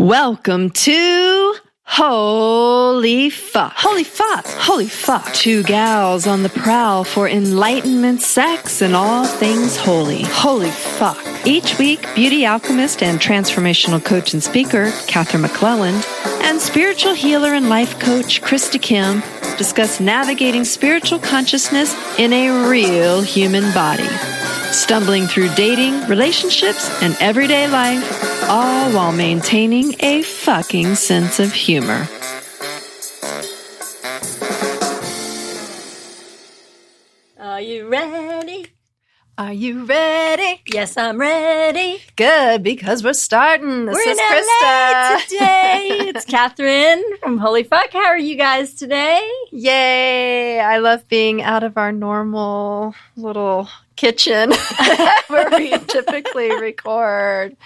Welcome to Holy Fuck. Holy Fuck. Holy Fuck. Two gals on the prowl for enlightenment, sex, and all things holy. Holy Fuck. Each week, beauty alchemist and transformational coach and speaker, Katherine McClelland, and spiritual healer and life coach, Krista Kim, discuss navigating spiritual consciousness in a real human body. Stumbling through dating, relationships, and everyday life, all while maintaining a fucking sense of humor. Are you ready? Are you ready? Yes, I'm ready. Good, because we're starting. This We're is in Krista. LA today. It's Katherine from Holy Fuck. How are you guys today? Yay! I love being out of our normal little kitchen where we typically record,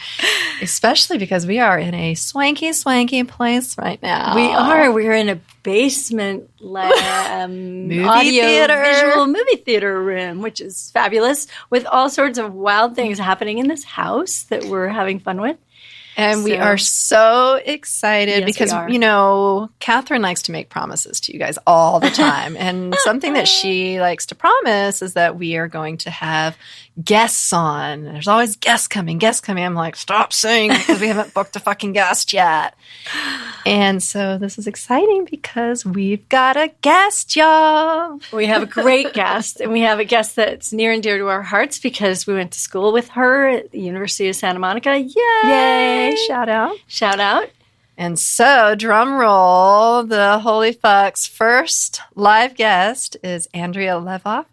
especially because we are in a swanky place right now. We are. We're in a basement theater. visual movie theater room, which is fabulous, with all sorts of wild things happening in this house that we're having fun with. And we are so excited because, we are. you know, Katherine likes to make promises to you guys all the time. And something that she likes to promise is that we are going to have guests on. There's always guests coming. I'm like, stop saying it because we haven't booked a fucking guest yet. And so this is exciting because we've got a guest, y'all. We have a great guest, and we have a guest that's near and dear to our hearts because we went to school with her at the University of Santa Monica. Yay! Shout out. Shout out. And so, drum roll, the Holy Fuck's first live guest is Andrea Levoff,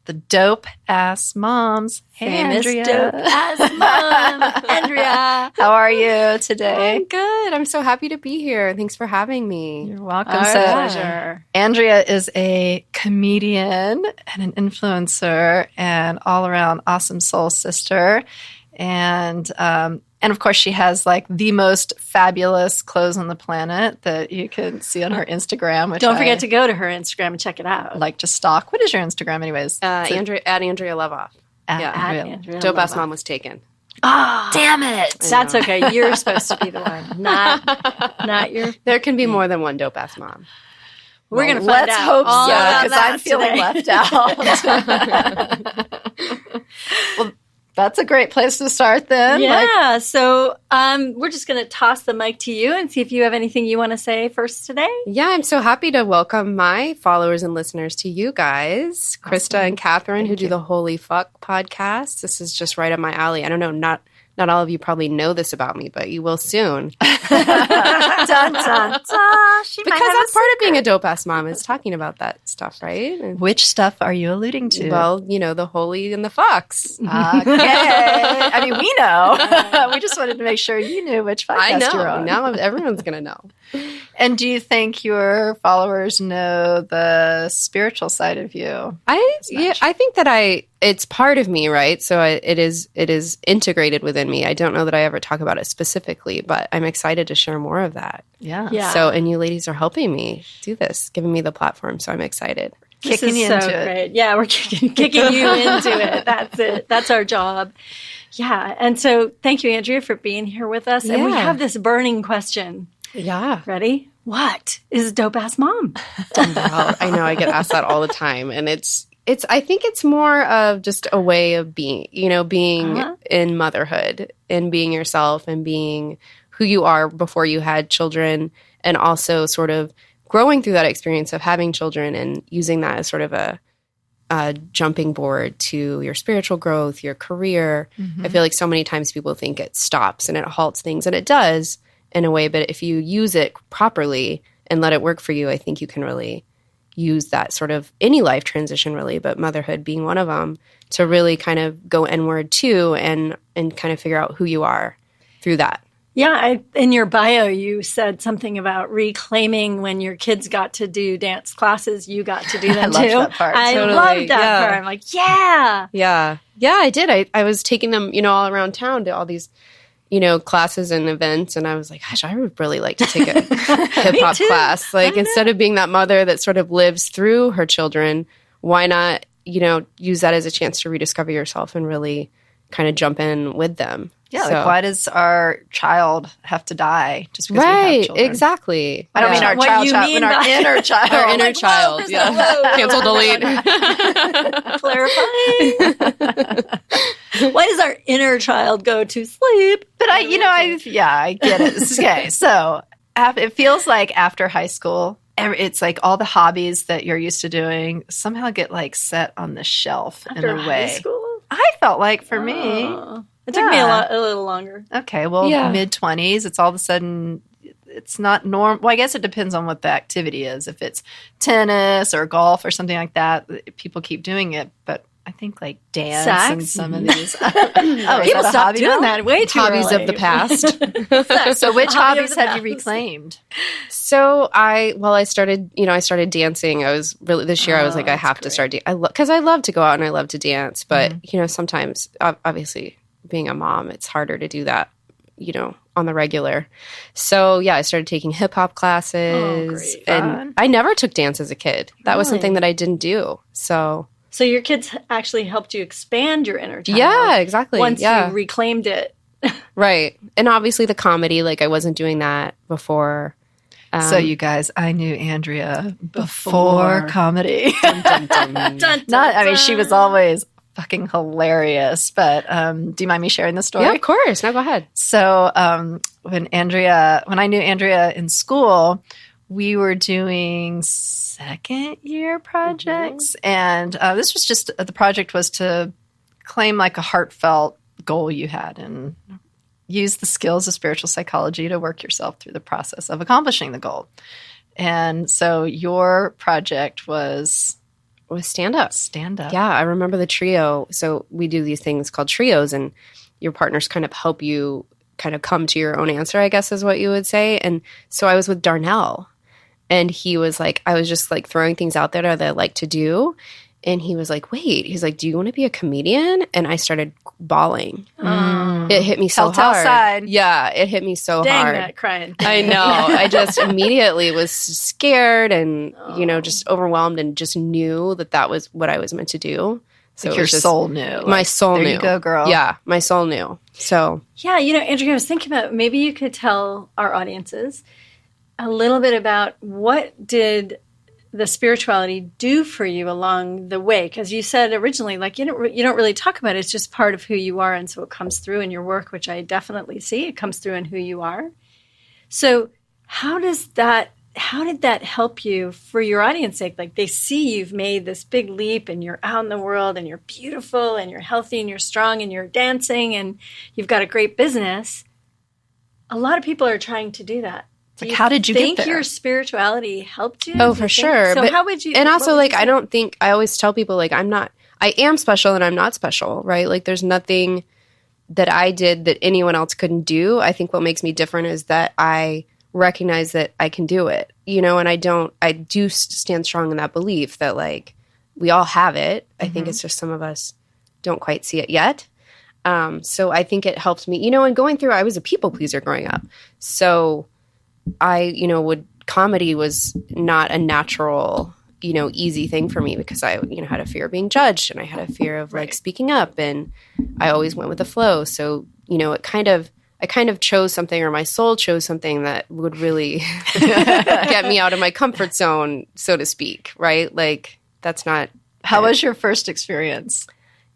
the Dope Ass Moms. Hey, Famous Andrea. Dope Ass Mom, Andrea. How are you today? I'm good. I'm so happy to be here. Thanks for having me. You're welcome. Our So, pleasure. Andrea is a comedian and an influencer and all-around awesome soul sister. And of course, she has like the most fabulous clothes on the planet that you can see on her Instagram. Which Don't forget to go to her Instagram and check it out. like to stalk. What is your Instagram, anyways? Andrea Levoff. At Andrea Dope Ass Levoff. Mom was taken. Oh, damn it! That's okay. You're supposed to be the one, not your. There can be more than one Dope Ass Mom. We're gonna find Let's out hope all so, about because that I'm feeling today. left out. Well, that's a great place to start then. Yeah. So we're just gonna toss the mic to you and see if you have anything you want to say first today. Yeah, I'm so happy to welcome my followers and listeners to you guys, Krista and Katherine, who do the Holy Fuck podcast. This is just right up my alley. I don't know, not all of you probably know this about me, but you will soon. dun, dun, dun. She might Because have that's part of being a dope ass mom is talking about that stuff, right? And, Which stuff are you alluding to? well, you know, the holy and the fucks. Okay. I mean, we know. We just wanted to make sure you knew which podcast I know. you're on. Now everyone's going to know. And do you think your followers know the spiritual side of you? I think that it's part of me, right? So it is integrated within me. I don't know that I ever talk about it specifically, but I'm excited to share more of that. Yeah. So, and you ladies are helping me do this, giving me the platform. So I'm excited. Kicking you into it. Great. Yeah, we're kicking you into it. That's it. That's our job. Yeah. And so thank you, Andrea, for being here with us. And we Yeah. have this burning question. Yeah. Ready? What is a dope ass mom? Wow. I know I get asked that all the time. And I think it's more of just a way of being in motherhood and being yourself and being who you are before you had children, and also sort of growing through that experience of having children and using that as sort of a jumping board to your spiritual growth, your career. Mm-hmm. I feel like so many times people think it stops and it halts things, and it does in a way, but if you use it properly and let it work for you, I think you can really use that sort of any life transition really, but motherhood being one of them, to really kind of go inward too and kind of figure out who you are through that. Yeah, in your bio, you said something about reclaiming when your kids got to do dance classes, you got to do them I too. loved that part. I Totally. love that Yeah. part. I'm like, yeah. Yeah, I did. I was taking them, all around town to all these, classes and events. And I was like, gosh, I would really like to take a hip hop too. class. Like, instead of being that mother that sort of lives through her children, why not, use that as a chance to rediscover yourself and really kind of jump in with them. Yeah, So- like why does our child have to die just because we have Right, children? exactly. I don't mean our What child, you child, mean but our by- inner child. Our inner Like, whoa, child. Krista, Yeah. whoa. Cancel, delete. Clarifying. Why does our inner child go to sleep? But I get it. This is okay. So it feels like after high school, it's like all the hobbies that you're used to doing somehow get like set on the shelf After in a high way. school? I felt like for me. Oh. It took me a little longer. Okay, well, Yeah. mid-20s, it's all of a sudden, it's not normal. Well, I guess it depends on what the activity is. If it's tennis or golf or something like that, people keep doing it. But I think like dance and Sex? some of these. People stopped doing that way too Hobbies early. of the past. So which Hobby of hobbies the have you past. reclaimed? So I started dancing. I was really, this year I was like, I that's have to great. start, because I love to go out and I love to dance. But, sometimes, obviously, being a mom, it's harder to do that, on the regular. So, yeah, I started taking hip hop classes. great. And Fun. I never took dance as a kid. That was Really? something that I didn't do. So, So your kids actually helped you expand your inner child. yeah, exactly. Once yeah. you reclaimed it. Right. And obviously the comedy, like I wasn't doing that before. So you guys, I knew Andrea before comedy. Dun, dun, dun. Dun, dun, Not, I mean, she dun. was always fucking hilarious. But do you mind me sharing the story? Yeah, of course. No, go ahead. So when I knew Andrea in school, we were doing second year projects. And this was just, the project was to claim like a heartfelt goal you had and use the skills of spiritual psychology to work yourself through the process of accomplishing the goal. And so your project was With stand up. stand up. Yeah, I remember the trio. So we do these things called trios, and your partners kind of help you kind of come to your own answer, I guess is what you would say. And so I was with Darnell, and he was like, I was just like throwing things out there that I like to do. And he was like, wait, he's like, do you want to be a comedian? And I started bawling. It hit me so Telltale hard. sign. Yeah, it hit me so Dang hard. that, crying. I know. I just immediately was scared and, just overwhelmed and just knew that was what I was meant to do. So Like it your was just- soul knew. My soul there knew. you go, girl. Yeah, my soul knew. So, Yeah, Andrea, I was thinking about maybe you could tell our audiences a little bit about what did the spirituality do for you along the way? Because you said originally, like you don't really talk about it. It's just part of who you are, and so it comes through in your work, which I definitely see. It comes through in who you are. So how did that help you for your audience sake? Like they see you've made this big leap and you're out in the world and you're beautiful and you're healthy and you're strong and you're dancing and you've got a great business. A lot of people are trying to do that. Do Like, how did you get think there? your spirituality helped you? oh, Do you for think? sure. So But- how would you? and what also, would like, you I say? don't think, I always tell people, like, I am special and I'm not special, right? Like, there's nothing that I did that anyone else couldn't do. I think what makes me different is that I recognize that I can do it, and I do stand strong in that belief that, like, we all have it. I think it's just some of us don't quite see it yet. So I think it helped me, and going through, I was a people pleaser growing up. So I, comedy was not a natural, easy thing for me because I, had a fear of being judged and I had a fear of like speaking up and I always went with the flow. So, I kind of chose something, or my soul chose something that would really get me out of my comfort zone, so to speak, right? Like that's not How was your first experience?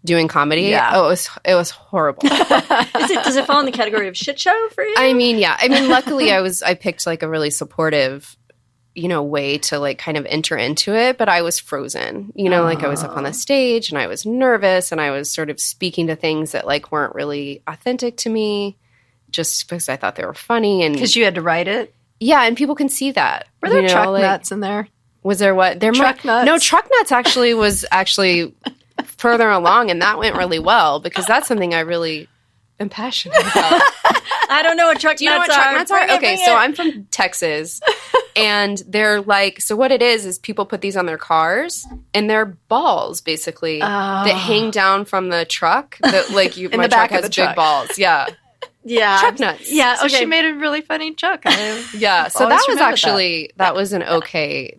doing comedy. Yeah. Oh, it was horrible. Does it fall in the category of shit show for you? I mean, yeah. I mean, luckily I picked like a really supportive, way to like kind of enter into it, but I was frozen, like I was up on the stage and I was nervous and I was sort of speaking to things that like weren't really authentic to me just because I thought they were funny. And Because you had to write it. yeah, and people can see that. Were there truck like, nuts in there? Was there what? There Truck nuts? No, truck nuts actually was further along, and that went really well because that's something I really am passionate about. I don't know what truck Do you know nuts what truck are. nuts are? Bring it, Okay, bring so it. I'm from Texas, and they're like, so what it is people put these on their cars, and they're balls basically that hang down from the truck. That like you, In my the back truck of has the big truck. balls. Yeah, Yeah. truck nuts. Yeah, So okay. she made a really funny joke. Yeah, so Always that was remember actually that was an okay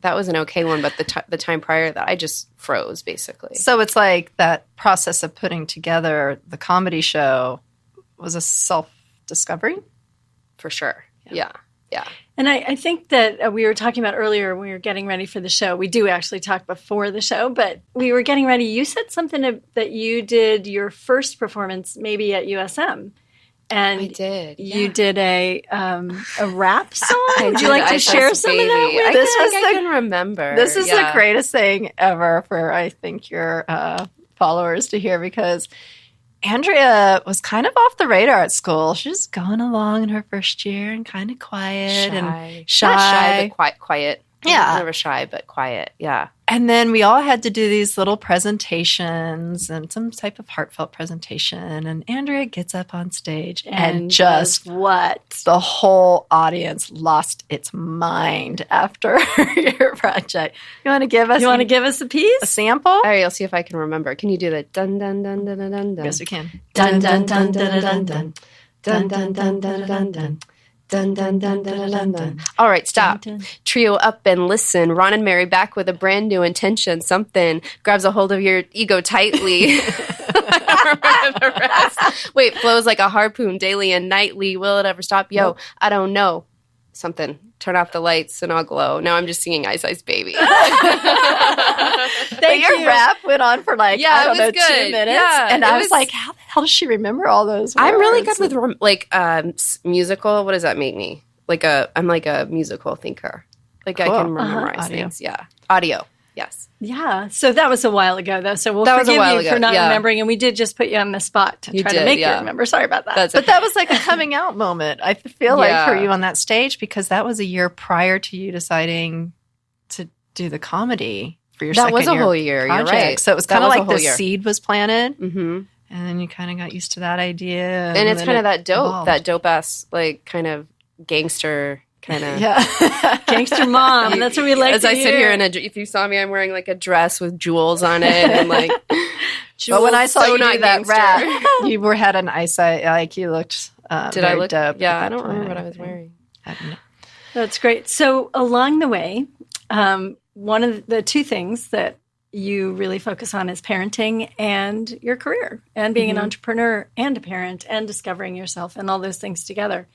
one, but the time prior to that I just froze basically. So it's like that process of putting together the comedy show was a self-discovery. For sure. Yeah. And I think that we were talking about earlier when we were getting ready for the show. We do actually talk before the show, but we were getting ready. You said something that you did your first performance maybe at USM. And I did. You did a rap song. Would you like to share some of that with us? I can remember. This is the greatest thing ever for, I think, your followers to hear, because Andrea was kind of off the radar at school. She was going along in her first year and kind of quiet and shy. Not shy, but quiet. Yeah. Never shy, but quiet. Yeah. And then we all had to do these little presentations and some type of heartfelt presentation. And Andrea gets up on stage and just the whole audience lost its mind after your project. You want to give us a piece? A sample? All right, I'll see if I can remember. Can you do the dun dun dun dun dun dun dun? Yes, we can. Dun dun dun dun dun dun dun dun dun dun dun dun. Dun, dun, dun, dun, dun, dun. All right, stop. Dun, dun. Trio up and listen. Ron and Mary back with a brand new intention. Something grabs a hold of your ego tightly. I don't remember the rest. Wait, flows like a harpoon daily and nightly. Will it ever stop? Yo, nope. I don't know. Something. Turn off the lights and I'll glow. Now I'm just singing Ice Ice Baby. But your rap went on for 2 minutes. Yeah, and I was like, how the hell does she remember all those words? I'm really good with musical. What does that make me? I'm like a musical thinker. Like cool. I can memorize things. Yeah. Audio. Yes. Yeah. So that was a while ago, though. So we'll forgive you for not remembering. And we did just put you on the spot to try to make you remember. Sorry about that. But that was like a coming out moment, I feel like, for you on that stage, because that was a year prior to you deciding to do the comedy for your second year. That was a whole year. Project. You're right. So it was kind of like the seed was planted. Mm-hmm. And then you kind of got used to that idea. And it's kind of that dope-ass, like, kind of gangster kind of gangster mom. That's what we like. As I sit here, and if you saw me, I'm wearing like a dress with jewels on it, and like. But when I saw you do that rap, you had an eyesight. Like you looked. Did I look? Dope. Yeah, I don't remember what I was wearing. I don't know. That's great. So along the way, one of the two things that you really focus on is parenting and your career, and being an entrepreneur and a parent, and discovering yourself, and all those things together.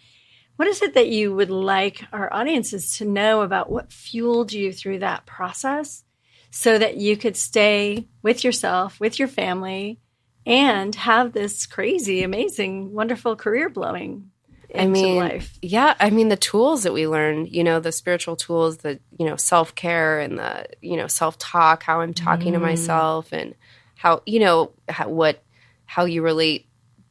What is it that you would like our audiences to know about what fueled you through that process so that you could stay with yourself, with your family, and have this crazy, amazing, wonderful career blowing into life? Yeah. I mean, the tools that we learned, the spiritual tools, the, self-care and the, self-talk, how I'm talking to myself, and how, how you relate.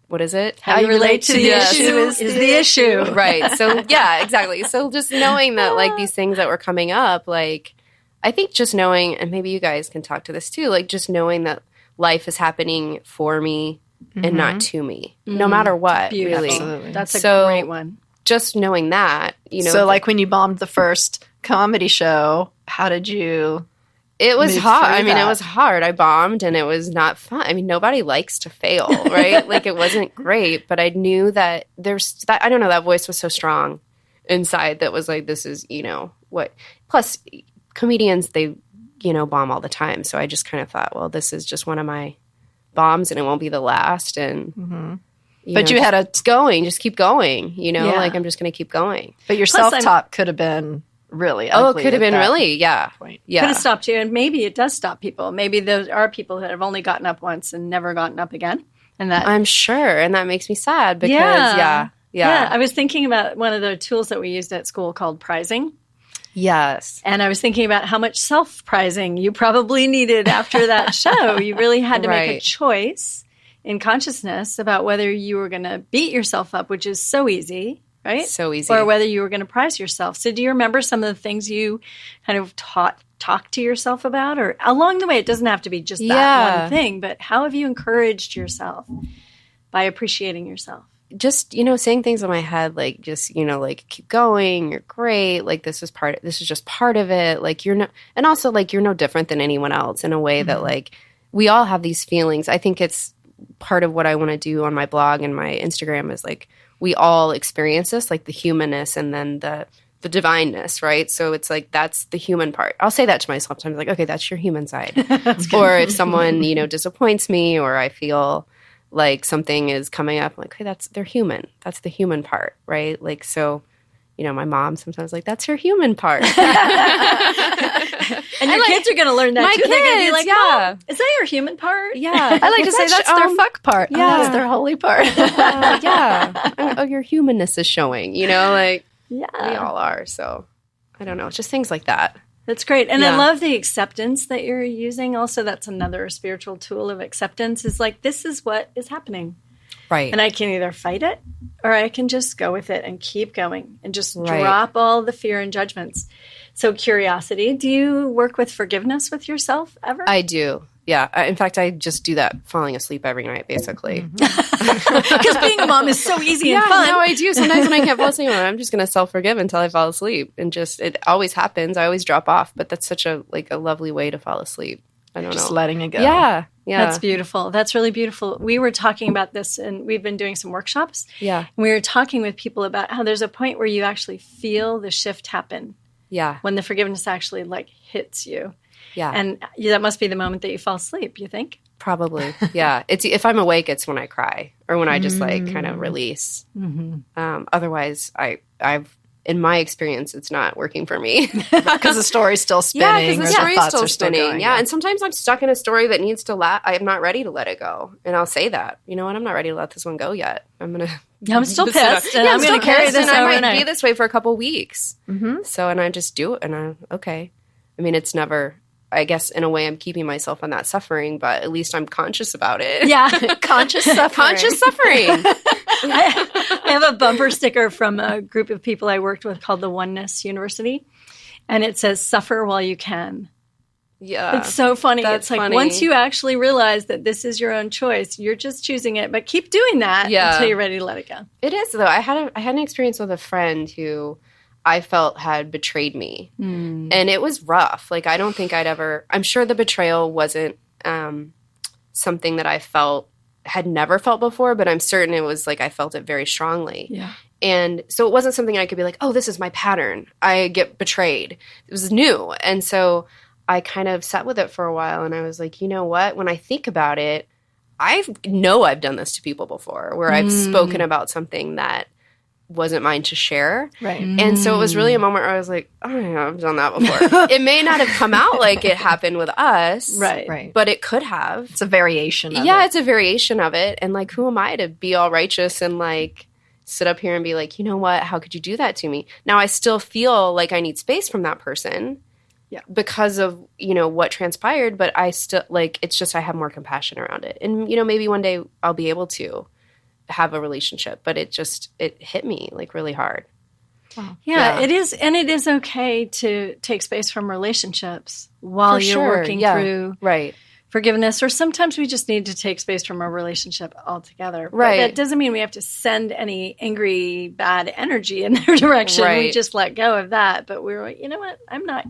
What is it? How you relate to the issue is the issue. Right. So, yeah, exactly. So just knowing that, like, these things that were coming up, like, I think just knowing, and maybe you guys can talk to this too, like, just knowing that life is happening for me and not to me, no matter what, really. Absolutely. That's a great one. Just knowing that, So, like, when you bombed the first comedy show, how did you... It was hard. I mean, it was hard. I bombed and it was not fun. I mean, nobody likes to fail, right? Like, it wasn't great, but I knew that I don't know, that voice was so strong inside that was like, this is, what. Plus, comedians, they, bomb all the time. So I just kind of thought, well, this is just one of my bombs and it won't be the last. And, but you had just keep going, like, I'm just going to keep going. But your self-talk could have been... really ugly. It could have been really, point. Yeah. Could have stopped you, and maybe it does stop people. Maybe there are people that have only gotten up once and never gotten up again, and that I'm sure, and that makes me sad because yeah. I was thinking about one of the tools that we used at school called prizing. Yes, and I was thinking about how much self-prizing you probably needed after that show. You really had to make a choice in consciousness about whether you were going to beat yourself up, which is so easy. Right? So easy. Or whether you were going to prize yourself. So do you remember some of the things you kind of talked to yourself about? Or along the way, it doesn't have to be just that one thing, but how have you encouraged yourself by appreciating yourself? Just, saying things in my head, like, just, like, keep going, you're great, like, this is just part of it, like, you're no different than anyone else in a way that, like, we all have these feelings. I think it's part of what I want to do on my blog and my Instagram is, like, we all experience this, like the humanness and then the divineness, right? So it's like, that's the human part. I'll say that to myself sometimes, like, okay, that's your human side. Or if someone, disappoints me or I feel like something is coming up, I'm like, hey, they're human. That's the human part, right? Like, so, you know, my mom sometimes like, that's her human part. And your kids are going to learn that too. They're going to be like, Mom, is that your human part? Yeah. I like to say that's their fuck part. Yeah. That's their holy part. Oh, your humanness is showing, you know, like Yeah. we all are. So I don't know. It's just things like that. That's great. And I love the acceptance that you're using. Also, that's another spiritual tool of acceptance is like, this is what is happening. Right. And I can either fight it or I can just go with it and keep going and just drop all the fear and judgments. So curiosity, do you work with forgiveness with yourself ever? I do. Yeah. In fact, I just do that falling asleep every night, basically. Because being a mom is so easy and fun. No, I do. Sometimes when I can't fall asleep, I'm just going to self-forgive until I fall asleep. And just, it always happens. I always drop off. But that's such a lovely way to fall asleep. I don't know. Just letting it go. Yeah. Yeah. That's beautiful. That's really beautiful. We were talking about this, and we've been doing some workshops. Yeah. And we were talking with people about how there's a point where you actually feel the shift happen. Yeah. When the forgiveness actually like hits you. Yeah. And that must be the moment that you fall asleep, you think? Probably. Yeah. It's if I'm awake, it's when I cry or when I just like kind of release. Otherwise, I've in my experience, it's not working for me because the story's still spinning. Because the story's still spinning. Going, and sometimes I'm stuck in a story that needs to I'm not ready to let it go, and I'll say that. You know what? I'm not ready to let this one go yet. I'm still pissed, and I'm going to carry this and overnight. I might be this way for a couple weeks. So, and I just do it, and I'm okay. I mean, it's never. I guess in a way I'm keeping myself on that suffering, but at least I'm conscious about it. Yeah. Conscious suffering. Conscious suffering. I have a bumper sticker from a group of people I worked with called the Oneness University, and it says, suffer while you can. Yeah. It's so funny. That's it's like funny. once you actually realize that this is your own choice, you're just choosing it, but keep doing that until you're ready to let it go. It is, though. I had an experience with a friend who I felt had betrayed me. And it was rough. Like, I don't think I'm sure the betrayal wasn't something that I had never felt before, but I'm certain it was like I felt it very strongly. Yeah. And so it wasn't something I could be like, oh, this is my pattern. I get betrayed. It was new. And so I kind of sat with it for a while, and I was like, you know what? When I think about it, I know I've done this to people before where I've spoken about something that wasn't mine to share. Right. And so it was really a moment where I was like, oh, yeah, I've done that before. It may not have come out like it happened with us. Right. But it could have. It's a variation of it. Yeah, it's a variation of it. And like, who am I to be all righteous and like sit up here and be like, you know what? How could you do that to me? Now, I still feel like I need space from that person. Yeah. Because of, you know, what transpired. But I still like, it's just I have more compassion around it. And, you know, maybe one day I'll be able to have a relationship, but it hit me like really hard. Wow. Yeah, it is. And it is okay to take space from relationships while you're working through forgiveness. Or sometimes we just need to take space from a relationship altogether. Right. But that doesn't mean we have to send any angry, bad energy in their direction. Right. We just let go of that. But we're like, you know what? I'm not.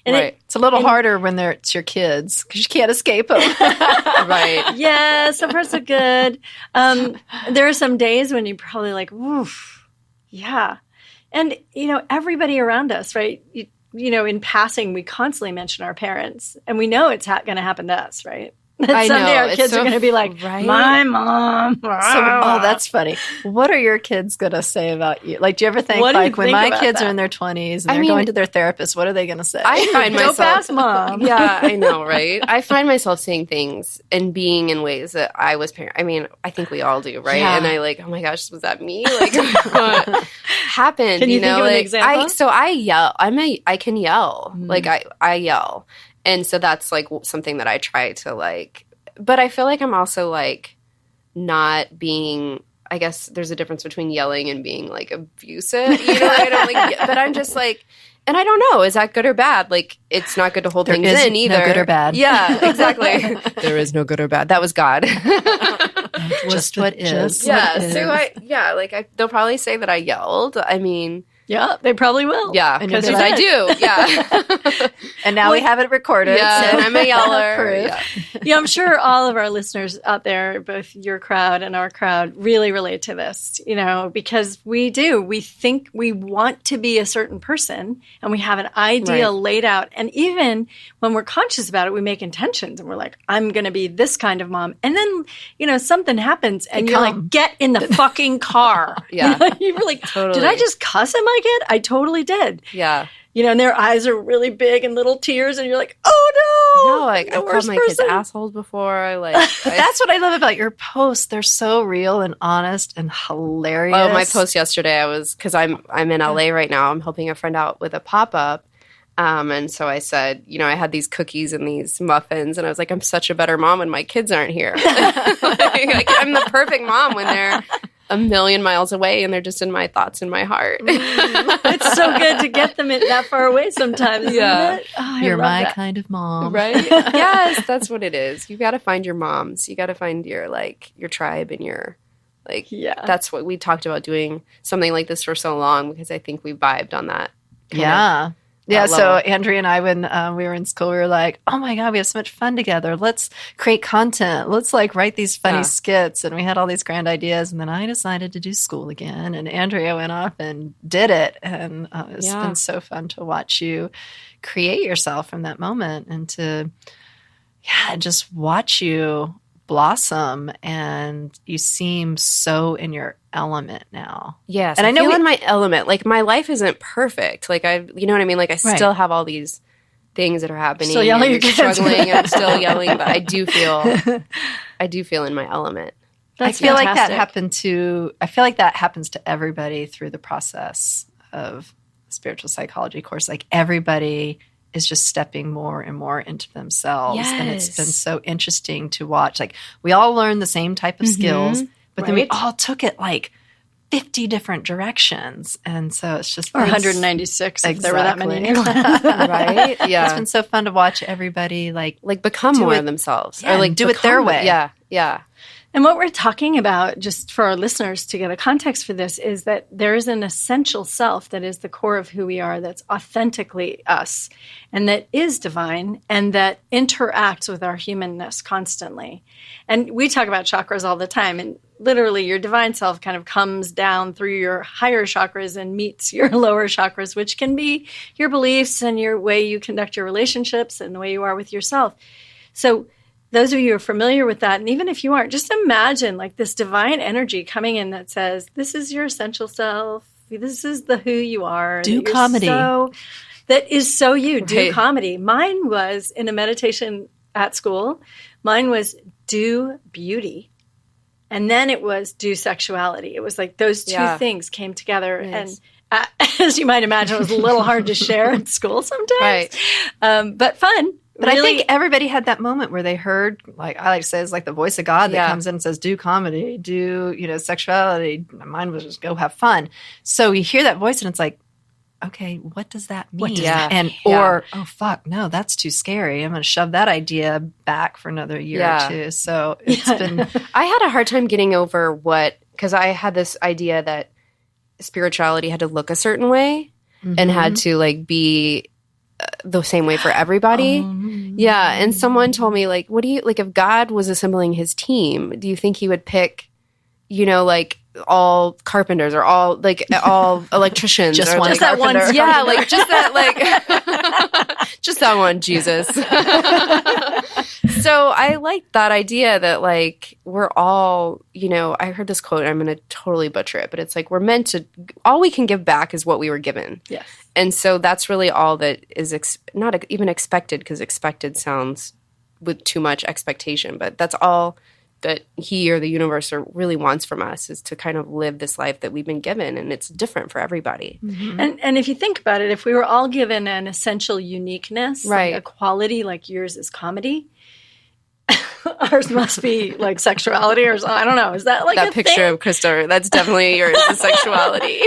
And it's a little harder when it's your kids because you can't escape them. Right. Yeah, so far so good. There are some days when you're probably like, woof, yeah. And, you know, everybody around us, right? You know, in passing, we constantly mention our parents, and we know it's going to happen to us, right? That someday our kids are going to be like, my mom. That's funny. What are your kids going to say about you? Like, do you ever think, like, when my kids are in their 20s and they're going to their therapist, what are they going to say? I find myself. Don't pass mom. Yeah, I know, right? I find myself saying things and being in ways that I was parent. I mean, I think we all do, right? Yeah. And I like, oh my gosh, was that me? Like, what happened? Can you think of an example? I yell. I can yell. Like, I yell. And so that's like something that I try to like, but I feel like I'm also like not being, I guess there's a difference between yelling and being like abusive, you know, I don't like, but I'm just like, and I don't know, is that good or bad? Like, it's not good to hold things in either. No good or bad. Yeah, exactly. There is no good or bad. That was God. Just what is. Yeah. So they'll probably say that I yelled. I mean, Yeah, they probably will. Yeah, because I do. Yeah. And now we have it recorded. Yeah, so. and I'm a yeller. Yeah, I'm sure all of our listeners out there, both your crowd and our crowd, really relate to this, because we do. We think we want to be a certain person and we have an ideal laid out. And even when we're conscious about it, we make intentions and we're like, I'm going to be this kind of mom. And then, something happens and you're like, get in the fucking car. Yeah. You were like, totally. Did I just cuss at my kid? I totally did. Yeah. And their eyes are really big and little tears, and you're like, oh no! No, like I called my kids assholes before. But that's what I love about your posts. They're so real and honest and hilarious. Oh, my post yesterday, because I'm in LA right now. I'm helping a friend out with a pop-up. And so I said, I had these cookies and these muffins, and I was like, I'm such a better mom when my kids aren't here. Like, I'm the perfect mom when they're a million miles away and they're just in my thoughts and my heart. It's so good to get them that far away sometimes, isn't it? Oh, You're my kind of mom. Right? Yes, that's what it is. You got to find your moms. You got to find your tribe and your that's what we talked about, doing something like this for so long, because I think we vibed on that. Yeah. Yeah, so Andrea and I, when we were in school, we were like, oh my God, we have so much fun together. Let's create content. Let's write these funny skits. And we had all these grand ideas. And then I decided to do school again. And Andrea went off and did it. And it's been so fun to watch you create yourself from that moment and to, just watch you blossom. And you seem so in your element now. Yes. And I know in my element, like my life isn't perfect. Like you know what I mean? Like I still have all these things that are happening. Still yelling at your kids. Struggling and I'm still yelling, but I do feel in my element. That's I feel fantastic. I feel like that happens to everybody through the process of spiritual psychology course. Like everybody is just stepping more and more into themselves. Yes. And it's been so interesting to watch. Like we all learn the same type of skills, but then we all took it like 50 different directions. And so it's just... Or 196 if there were that many. Right? Yeah. It's been so fun to watch everybody like become more of themselves. Yeah, or do it their way. Yeah. Yeah. And what we're talking about, just for our listeners to get a context for this, is that there is an essential self that is the core of who we are, that's authentically us, and that is divine, and that interacts with our humanness constantly. And we talk about chakras all the time, and literally your divine self kind of comes down through your higher chakras and meets your lower chakras, which can be your beliefs and your way you conduct your relationships and the way you are with yourself. So those of you who are familiar with that, and even if you aren't, just imagine like this divine energy coming in that says, this is your essential self. This is the who you are. Do comedy. That is so you. Do comedy. Mine was in a meditation at school. Mine was do beauty. And then it was do sexuality. It was like those two things came together. Yes. And as you might imagine, it was a little hard to share at school sometimes. Right. But fun. But really, I think everybody had that moment where they heard, like I like to say, it's like the voice of God that comes in and says, do comedy, do, sexuality. Mine was just go have fun. So you hear that voice and it's like, okay, what does that mean? Or, oh, fuck, no, that's too scary. I'm going to shove that idea back for another year or two. So it's been... I had a hard time getting over because I had this idea that spirituality had to look a certain way and had to be the same way for everybody. Yeah. And someone told me, like, what do you, like, if God was assembling his team, do you think he would pick, all carpenters or all electricians? Just or one that one. Yeah. Like just that, just that one, Jesus. So I like that idea that we're all, I heard this quote, I'm going to totally butcher it, but it's like, we're meant to, all we can give back is what we were given. Yes. And so that's really all that is not even expected, because expected sounds with too much expectation, but that's all that he or the universe really wants from us, is to kind of live this life that we've been given, and it's different for everybody. And if you think about it, if we were all given an essential uniqueness, like a quality like yours is comedy, ours must be like sexuality, or I don't know. Is that that picture thing? Of Krista? That's definitely yours, the sexuality.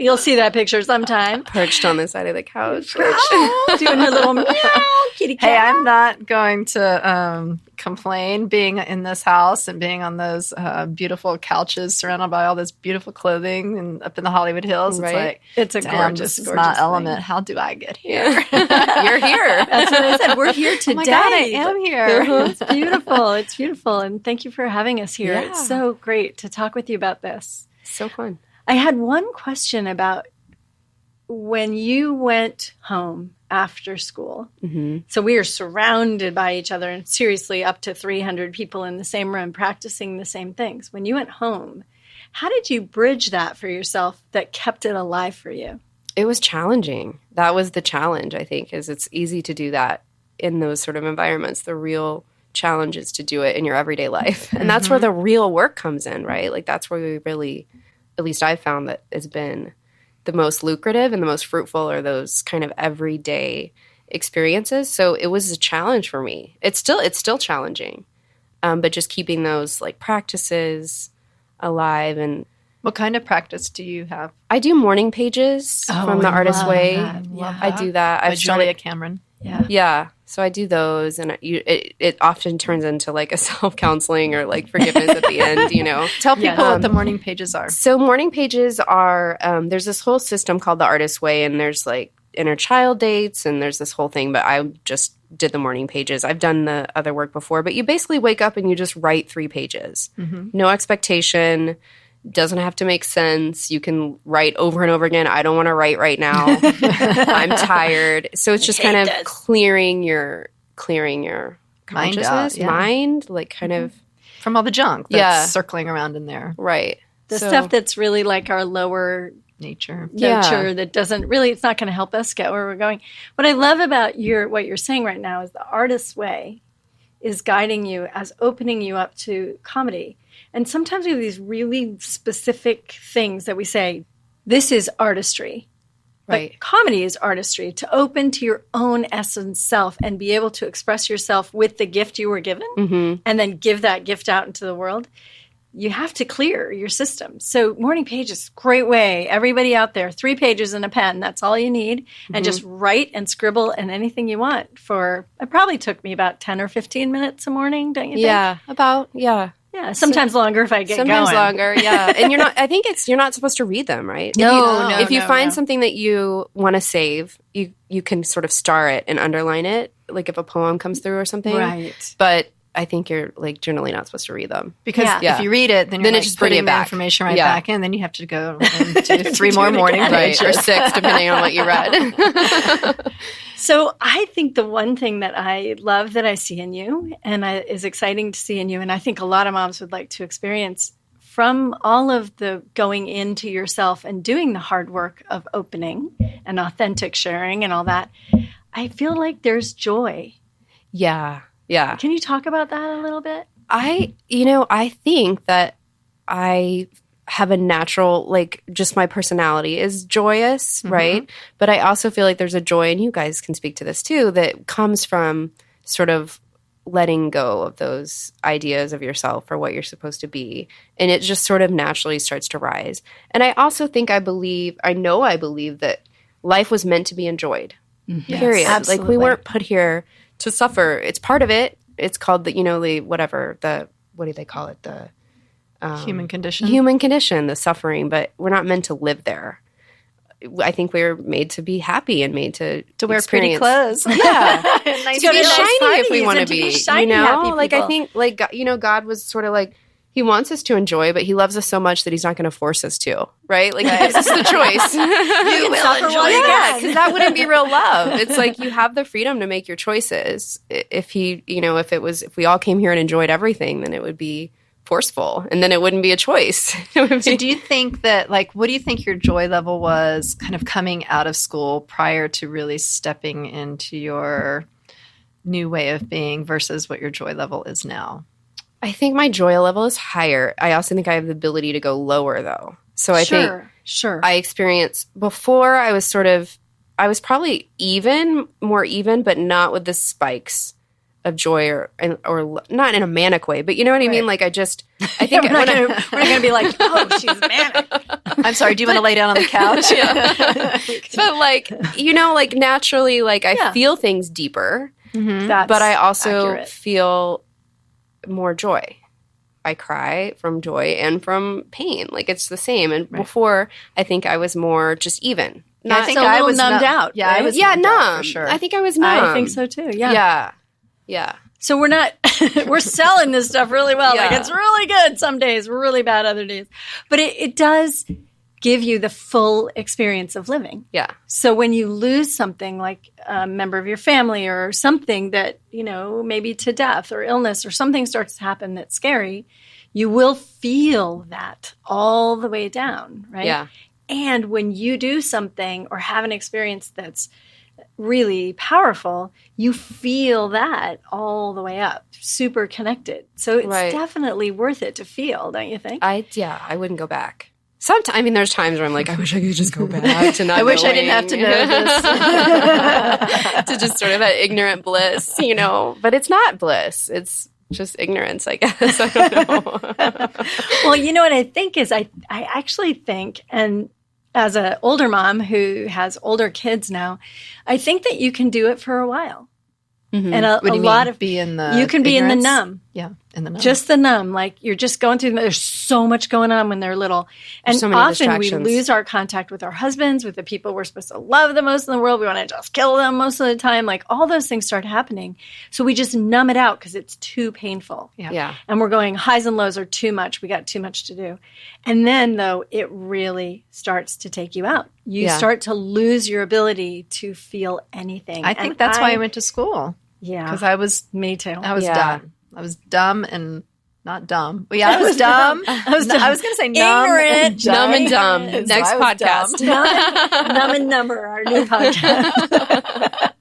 You'll see that picture sometime. Perched on the side of the couch. Doing her little meow kitty cat. Hey, I'm not going to complain being in this house and being on those beautiful couches surrounded by all this beautiful clothing and up in the Hollywood Hills. Right. It's like, It's a damn, gorgeous, this is gorgeous my thing. element. How do I get here? You're here. That's what I said. We're here today. Oh my God, I am here. It's beautiful. It's beautiful. And thank you for having us here. Yeah. It's so great to talk with you about this. So fun. I had one question about when you went home after school. Mm-hmm. So we are surrounded by each other and seriously up to 300 people in the same room practicing the same things. When you went home, how did you bridge that for yourself that kept it alive for you? It was challenging. That was the challenge, I think, is it's easy to do that in those sort of environments. The real challenge is to do it in your everyday life. And that's where the real work comes in, right? Like that's where we really, at least I've found that it's been the most lucrative and the most fruitful are those kind of everyday experiences. So it was a challenge for me. It's still challenging, but just keeping those like practices alive. And What kind of practice do you have? I do morning pages from the Artist Way. Love I do that. By Julia Cameron. Yeah. Yeah. So I do those, and it often turns into like a self-counseling or like forgiveness at the end, you know. Tell people what the morning pages are. So morning pages are, there's this whole system called the Artist Way, and there's like inner child dates, and there's this whole thing, but I just did the morning pages. I've done the other work before, but you basically wake up and you just write 3 pages. No expectation. Doesn't have to make sense. You can write over and over again. I don't want to write right now. I'm tired. So it's just kind of clearing your consciousness, mind, like kind of From all the junk that's circling around in there. right. The stuff that's really like our lower Nature. nature that doesn't really, it's not going to help us get where we're going. What I love about what you're saying right now is the Artist's Way is guiding you as opening you up to comedy. And sometimes we have these really specific things that we say, this is artistry. Right. But comedy is artistry, to open to your own essence self and be able to express yourself with the gift you were given and then give that gift out into the world. You have to clear your system. So morning pages, great way. Everybody out there, 3 pages and a pen. That's all you need. And just write and scribble and anything you want it probably took me about 10 or 15 minutes a morning, don't you think? Yeah. Yeah, sometimes longer if I get Sometimes going. longer, yeah. And you're not supposed to read them, right? No, If you find something that you want to save, you can sort of star it and underline it, like if a poem comes through or something. Right. But I think you're like generally not supposed to read them. Because if you read it, then you're it just bring putting it the back. information back in. Then you have to go and do 3 more morning Right, pages. or 6, depending on what you read. So I think the one thing that I love that I see in you and is exciting to see in you, and I think a lot of moms would like to experience from all of the going into yourself and doing the hard work of opening and authentic sharing and all that, I feel like there's joy. Yeah. Can you talk about that a little bit? I think that I have a natural, like, just my personality is joyous, right? But I also feel like there's a joy, and you guys can speak to this too, that comes from sort of letting go of those ideas of yourself or what you're supposed to be. And it just sort of naturally starts to rise. And I also think I believe that life was meant to be enjoyed, period. absolutely. Like, we weren't put here to suffer. It's part of it. It's called what do they call it? The Human condition. Human condition, the suffering, but we're not meant to live there. I think we're made to be happy and made to wear pretty clothes. Yeah. Nice to be nice shiny parties if we want to and be. shiny, happy Like, I people. think, like, God was sort of like, he wants us to enjoy, but he loves us so much that he's not going to force us to, right? Like, he gives us the choice. You will enjoy Yeah, it. because that wouldn't be real love. It's like you have the freedom to make your choices. If we all came here and enjoyed everything, then it would be forceful, and then it wouldn't be a choice. So do you think that, like, what do you think your joy level was kind of coming out of school prior to really stepping into your new way of being versus what your joy level is now? I think my joy level is higher. I also think I have the ability to go lower, though. So I think I experienced before I was probably more even, but not with the spikes. of joy or not in a manic way, but you know what I mean? Like I think we're not going to be like, oh, she's manic. I'm sorry. Do you want to lay down on the couch? But like, you know, like naturally, like I feel things deeper, but I also feel more joy. I cry from joy and from pain. Like it's the same. And before, I think I was more just even. I think I was numbed out. Yeah, I was numb. For sure. I think I was numb. I think so too. Yeah. Yeah. So we're not, we're selling this stuff really well. Like it's really good some days, really bad other days. But it does give you the full experience of living. Yeah. So when you lose something like a member of your family or something that, you know, maybe to death or illness or something starts to happen that's scary, you will feel that all the way down, right? Yeah. And when you do something or have an experience that's really powerful, you feel that all the way up, super connected. So it's definitely worth it to feel, don't you think? I wouldn't go back. Sometimes, I mean, there's times where I'm like, I wish I could just go back to not I wish I didn't have to know this. To just sort of that ignorant bliss, you know. But it's not bliss. It's just ignorance, I guess. I don't know. Well, you know what I think is I actually think, and as an older mom who has older kids now, I think that you can do it for a while. Mm-hmm. And a lot of be in the you can be in the numb. Yeah, in the numb. Just the numb. Like you're just going through. There's so much going on when they're little, and so many often we distractions. lose our contact with our husbands, with the people we're supposed to love the most in the world. We want to just kill them most of the time. Like all those things start happening, so we just numb it out because it's too painful. Yeah. And we're going highs and lows are too much. We got too much to do, and then though it really starts to take you out. You start to lose your ability to feel anything. I think that's why I went to school. Yeah, because I was dumb. I was dumb and not dumb. Well, yeah, I was dumb. I was going to say numb, ignorant, numb and dumb. So Next podcast, numb and number, our new podcast.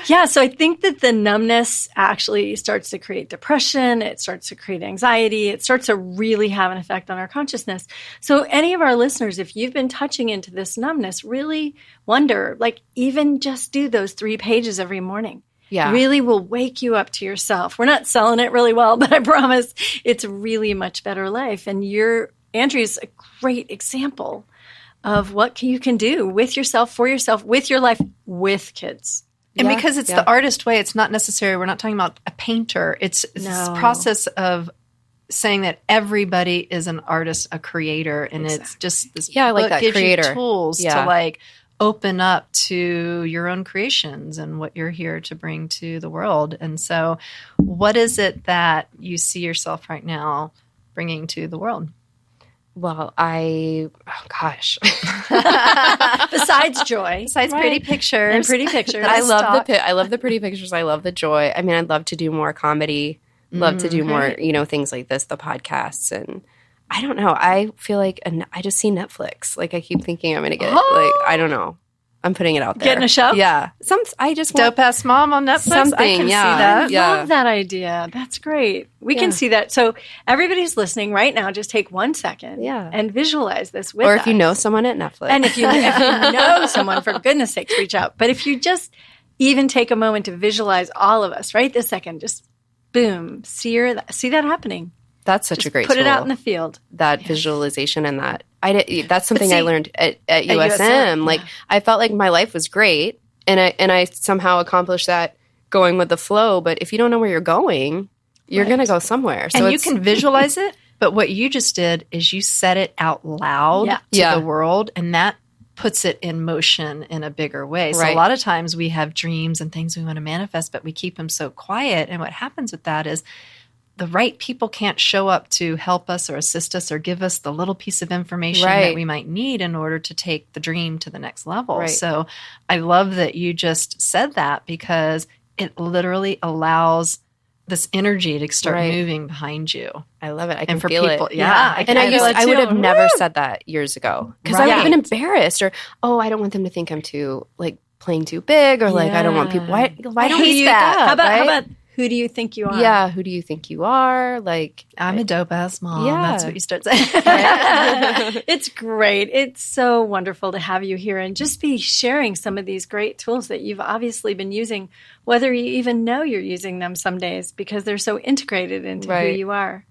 Yeah, so I think that the numbness actually starts to create depression. It starts to create anxiety. It starts to really have an effect on our consciousness. So any of our listeners, if you've been touching into this numbness, really wonder, like even just do those 3 pages every morning. Yeah. Really will wake you up to yourself. We're not selling it really well, but I promise it's really a much better life. And Andrea's a great example of what you can do with yourself, for yourself, with your life, with kids. And because it's the artist way, it's not necessary. We're not talking about a painter. It's this process of saying that everybody is an artist, a creator. And it's just this I like that gives creator. You tools to like open up to your own creations and what you're here to bring to the world. And so what is it that you see yourself right now bringing to the world? Well, gosh. Besides joy. Besides pretty pictures. And pretty pictures. I love the pretty pictures. I love the joy. I mean, I'd love to do more comedy. Love to do more, you know, things like this, the podcasts. And I don't know. I feel like I just see Netflix. Like I keep thinking I'm going to get I don't know. I'm putting it out there. Getting a show? Yeah. I just Dope Ass Mom on Netflix. Something, I can see that. I love that idea. That's great. We can see that. So everybody's listening right now, just take 1 second and visualize this with us. Or if you know someone at Netflix. And if you know someone, for goodness sakes, reach out. But if you just even take a moment to visualize all of us right this second, just boom, see that happening. That's such a great put tool. it out in the field. That visualization and that. That's something I learned at USM. Like I felt like my life was great and I somehow accomplished that going with the flow. But if you don't know where you're going, you're going to go somewhere. So and you can visualize it. But what you just did is you said it out loud to the world, and that puts it in motion in a bigger way. So a lot of times we have dreams and things we want to manifest, but we keep them so quiet. And what happens with that is the right people can't show up to help us or assist us or give us the little piece of information that we might need in order to take the dream to the next level. Right. So I love that you just said that because it literally allows this energy to start moving behind you. I love it. I can and for feel people, it. Yeah. And I would have never said that years ago because I would have been embarrassed or, I don't want them to think I'm too, like, playing too big or like, I don't want people. Why don't we that? How about who do you think you are? Yeah, who do you think you are? Like, I'm a dope-ass mom. Yeah. That's what you start saying. It's great. It's so wonderful to have you here and just be sharing some of these great tools that you've obviously been using, whether you even know you're using them some days because they're so integrated into who you are.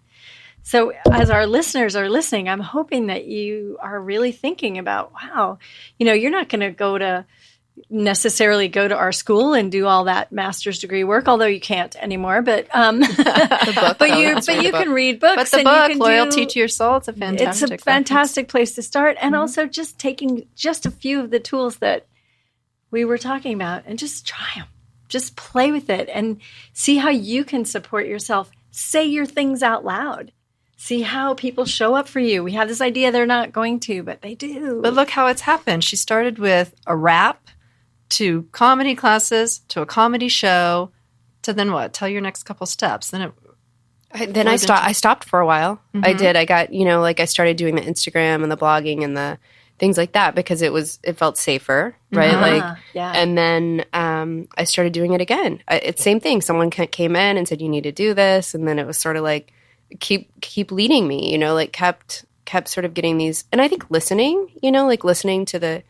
So as our listeners are listening, I'm hoping that you are really thinking about, wow, you're not going to necessarily go to our school and do all that master's degree work, although you can't anymore. But you can read books. But the book, you can Loyalty to Your Soul, it's a fantastic place to start. And also just taking just a few of the tools that we were talking about and just try them. Just play with it and see how you can support yourself. Say your things out loud. See how people show up for you. We have this idea they're not going to, but they do. But look how it's happened. She started with a rap to comedy classes to a comedy show to then what? Tell your next couple steps. I stopped for a while. Mm-hmm. I did. I got, I started doing the Instagram and the blogging and the things like that because it felt safer, right? And then I started doing it again. It's same thing. Someone came in and said, you need to do this. And then it was sort of like, keep leading me, kept sort of getting these, and I think listening, listening to the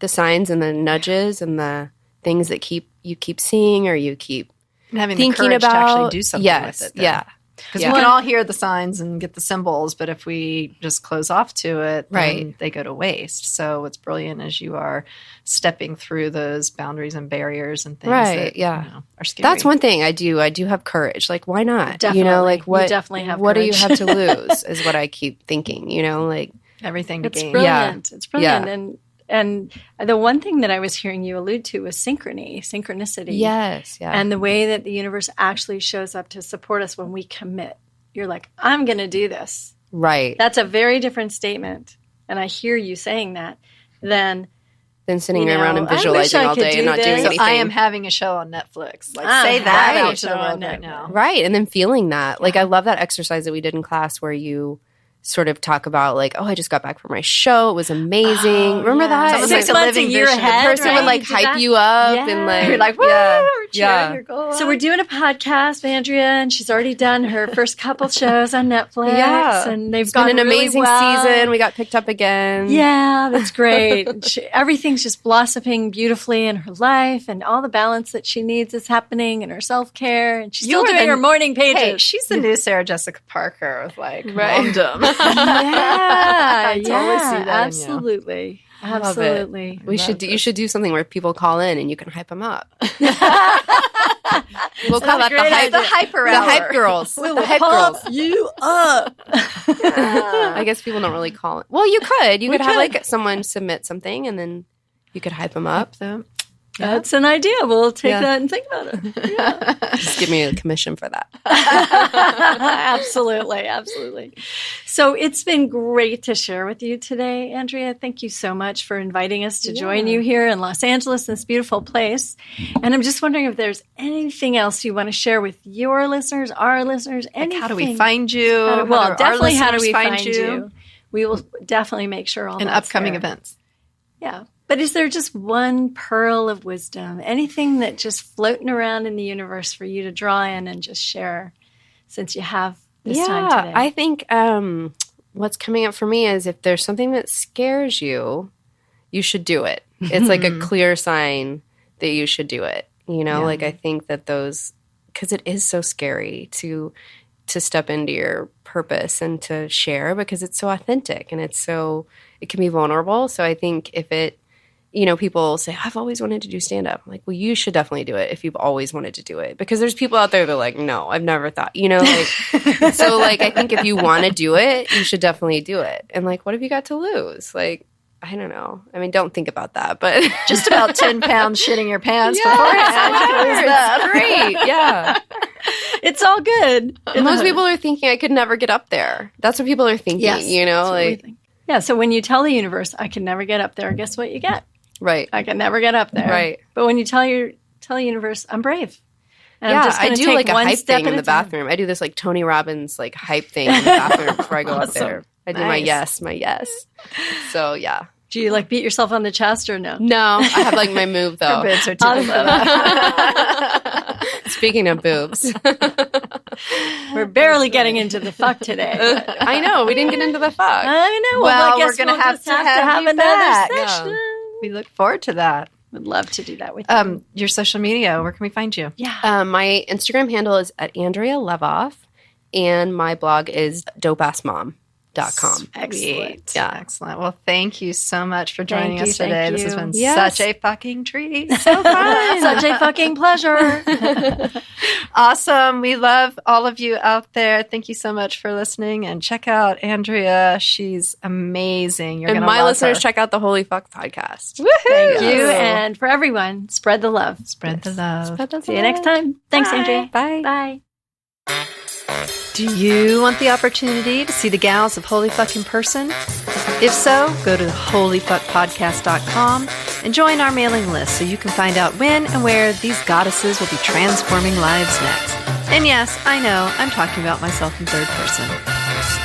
signs and the nudges and the things that you keep seeing or you keep having thinking the courage about. to actually do something with it. Yeah. Because we can all hear the signs and get the symbols, but if we just close off to it, then they go to waste. So what's brilliant is you are stepping through those boundaries and barriers and things that are scary. That's one thing I do. I do have courage. Like, why not? Definitely. What? You definitely have what courage. do you have to lose? Is what I keep thinking. Everything to it's gain. Brilliant. It's brilliant. Yeah. And the one thing that I was hearing you allude to was synchronicity. Yes, yeah. And the way that the universe actually shows up to support us when we commit. You're like, I'm going to do this. Right. That's a very different statement. And I hear you saying that than sitting around and visualizing all day and not doing anything. I am having a show on Netflix. Say that out to the world right now. Right. And then feeling that. Like, I love that exercise that we did in class where you sort of talk about like, oh, I just got back from my show. It was amazing. Remember that? 6 months, a year ahead. The person would like hype you up and like you're like, woo, cheering your goal. So we're doing a podcast with Andrea, and she's already done her first couple shows on Netflix. Yeah, and they've gone an really amazing season. We got picked up again. Yeah, that's great. Everything's just blossoming beautifully in her life, and all the balance that she needs is happening, and her self-care, and she's still doing her morning pages. Hey, she's the new Sarah Jessica Parker with like momdom. I totally see that. Absolutely. Absolutely. You should do something where people call in and you can hype them up. We'll call that the hyper hour. The hype girls. We'll pump you up. I guess people don't really call it. Well, you could. You could have like someone submit something and then you could hype them up. That's an idea. We'll take that and think about it. Yeah. Just give me a commission for that. Absolutely. Absolutely. So it's been great to share with you today, Andrea. Thank you so much for inviting us to join you here in Los Angeles, this beautiful place. And I'm just wondering if there's anything else you want to share with your listeners, our listeners, anything. Like how do we find you? Definitely how do we find you? We will definitely make sure all in that's upcoming there. events. Yeah. But is there just one pearl of wisdom, anything that just floating around in the universe for you to draw in and just share since you have this time today? I think what's coming up for me is if there's something that scares you, you should do it. It's like a clear sign that you should do it. Like I think that because it is so scary to step into your purpose and to share because it's so authentic and it can be vulnerable. So I think if it, people say, I've always wanted to do stand-up. I'm like, well, you should definitely do it if you've always wanted to do it. Because there's people out there that are like, no, I've never thought, So, like, I think if you want to do it, you should definitely do it. And, like, what have you got to lose? Like, I don't know. I mean, don't think about that, but... Just about 10 pounds shitting your pants before it's great, yeah. It's all good. Most people are thinking I could never get up there. That's what people are thinking, Yeah, so when you tell the universe, I can never get up there, guess what you get? Right. I can never get up there. Right. But when you tell the universe, I'm brave. And I'm just I do like a hype thing in the time. bathroom. I do this like Tony Robbins hype thing in the bathroom before I go out there. I do my yes. So yeah. Do you like beat yourself on the chest or no? No, I have like my move though. Her boobs are too big. Speaking of boobs. We're barely getting into the fuck today. I know. We didn't get into the fuck. I know. Well, I guess we're going to just have you another back. session. We look forward to that. Would love to do that with you. Your social media, where can we find you? Yeah. My Instagram handle is at Andrea Levoff, and my blog is dopeassmom.com. Excellent. Yeah. Excellent. Well, thank you so much for joining Thank us you, today. thank This has you. been Yes. such a fucking treat. So fun. Such a fucking pleasure. Awesome. We love all of you out there. Thank you so much for listening, and check out Andrea. She's amazing. You're And going to my love listeners, her. check out the Holy Fuck podcast. Thank you. Yes. And for everyone, spread the love. Spread the love. See you next time. Thanks, Bye. Andrea. Bye. Bye. Do you want the opportunity to see the gals of Holy Fuck in person? If so, go to holyfuckpodcast.com and join our mailing list so you can find out when and where these goddesses will be transforming lives next. And yes, I know, I'm talking about myself in third person.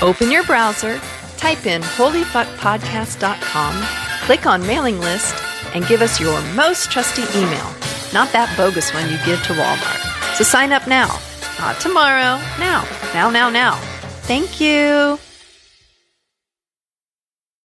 Open your browser, type in holyfuckpodcast.com, click on mailing list, and give us your most trusty email, not that bogus one you give to Walmart. So sign up now. Not tomorrow. Now. Now. Thank you.